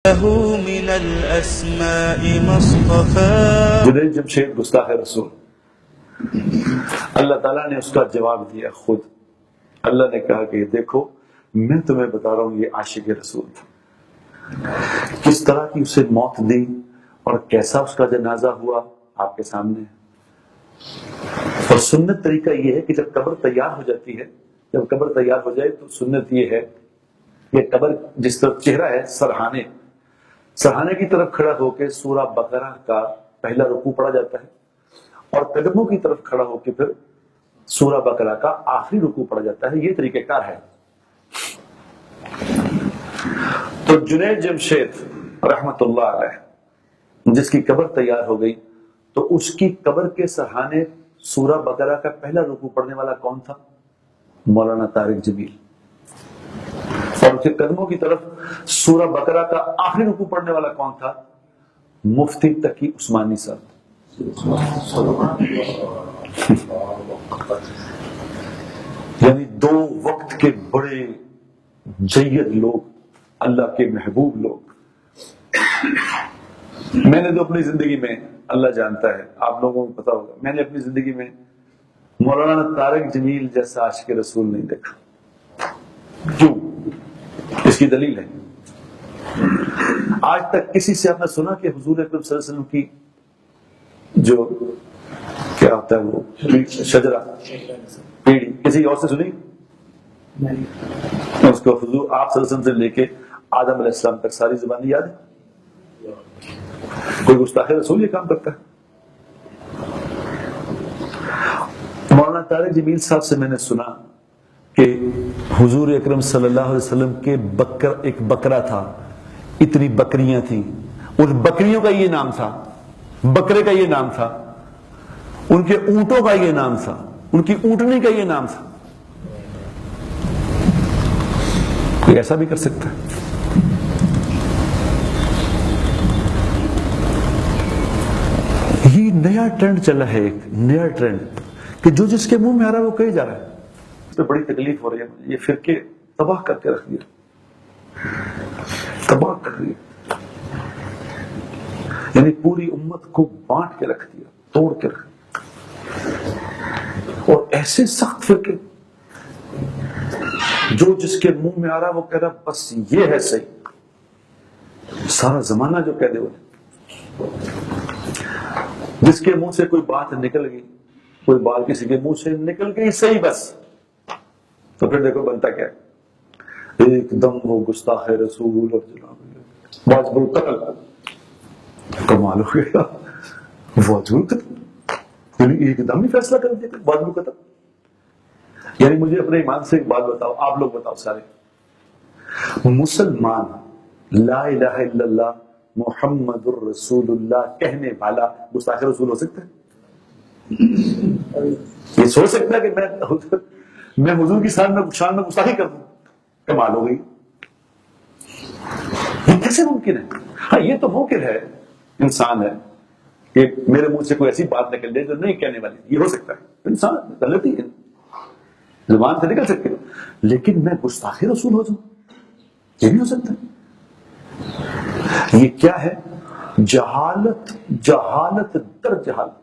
له من الأسماء ما اصطفى. جنید جمشید گستاخ رسول، اللہ تعالیٰ نے اس کا جواب دیا خود. اللہ نے کہا کہ دیکھو میں تمہیں بتا رہا ہوں یہ عاشق رسول تھا، کس طرح کی اسے موت دی اور کیسا اس کا جنازہ ہوا آپ کے سامنے. اور سنت طریقہ یہ ہے کہ جب قبر تیار ہو جاتی ہے، جب قبر تیار ہو جائے تو سنت یہ ہے کہ قبر جس طرف چہرہ ہے سرہانے کی طرف کھڑا ہو کے سورہ بقرہ کا پہلا رکوع پڑھا جاتا ہے، اور قدموں کی طرف کھڑا ہو کے پھر سورہ بقرہ کا آخری رکوع پڑھا جاتا ہے. یہ طریقہ کار ہے. تو جنید جمشید رحمت اللہ علیہ جس کی قبر تیار ہو گئی، تو اس کی قبر کے سرہانے سورہ بقرہ کا پہلا رکوع پڑھنے والا کون تھا؟ مولانا طارق جمیل. اور اس کے قدموں کی طرف سورہ بقرہ کا آخری رکوع پڑھنے والا کون تھا؟ مفتی تقی عثمانی صاحب. یعنی دو وقت کے بڑے جید لوگ، اللہ کے محبوب لوگ. میں نے تو اپنی زندگی میں، اللہ جانتا ہے، آپ لوگوں کو پتا ہوگا، میں نے اپنی زندگی میں مولانا طارق جمیل جیسا عاشق رسول نہیں دیکھا. کیوں؟ اس کی دلیل ہے، آج تک کسی سے آپ نے سنا کہ حضور اکرم صلی اللہ علیہ وسلم کی جو کیا ہوتا ہے وہ شجرہ پیڑی کسی اور سے سنی؟ اس کو حضور آپ صلی اللہ علیہ وسلم سے لے کے آدم علیہ السلام تک ساری زبانیں یاد ہے؟ کوئی گستاخ رسول یہ کام کرتا ہے؟ مولانا طارق جمیل صاحب سے میں نے سنا کہ حضور اکرم صلی اللہ علیہ وسلم کے ایک بکرا تھا، اتنی بکریاں تھیں، ان بکریوں کا یہ نام تھا، بکرے کا یہ نام تھا، ان کے اونٹوں کا یہ نام تھا، ان کی اونٹنی کا یہ نام تھا. کوئی ایسا بھی کر سکتا ہے؟ یہ نیا ٹرینڈ چلا ہے، ایک نیا ٹرینڈ کہ جو جس کے منہ میں آ رہا ہے وہ کہے جا رہا ہے. اس میں بڑی تکلیف ہو رہی ہے. یہ فرقے تباہ کر کے رکھ دیا، تباہ کر دیا. یعنی پوری امت کو بانٹ کے رکھ دیا، توڑ کے رکھ دیا. اور ایسے سخت فرقے جو جس کے منہ میں آ رہا وہ کہہ رہا بس یہ ہے صحیح، سارا زمانہ جو کہہ دے وہ. جس کے منہ سے کوئی بات نکل گئی، کوئی بات کسی کے منہ سے نکل گئی صحیح بس، تو پھر دیکھو بنتا کیا ہے؟ ایک دم وہ گستاخ رسول اور جناب واجب القتل. کمال ہو گیا، واجب القتل یعنی ایک دم ہی فیصلہ کر دیا واجب القتل. یعنی مجھے اپنے ایمان سے ایک بات بتاؤ، آپ لوگ بتاؤ سارے، مسلمان لا الہ الا اللہ محمد الرسول اللہ کہنے والا گستاخ رسول ہو سکتا ہے؟ یہ سوچ سکتا ہے کہ میں حضور کی شان میں گستاخی کر دوں؟ کمال ہو گئی. یہ کیسے ممکن ہے؟ ہاں یہ تو ممکن ہے، انسان ہے کہ میرے منہ سے کوئی ایسی بات نکل جائے جو نہیں کہنے والی، یہ ہو سکتا ہے، انسان غلطی ہے، زبان سے نکل سکتی ہے. لیکن میں گستاخ رسول ہو جاؤں، یہ نہیں ہو سکتا. یہ کیا ہے؟ جہالت در جہالت.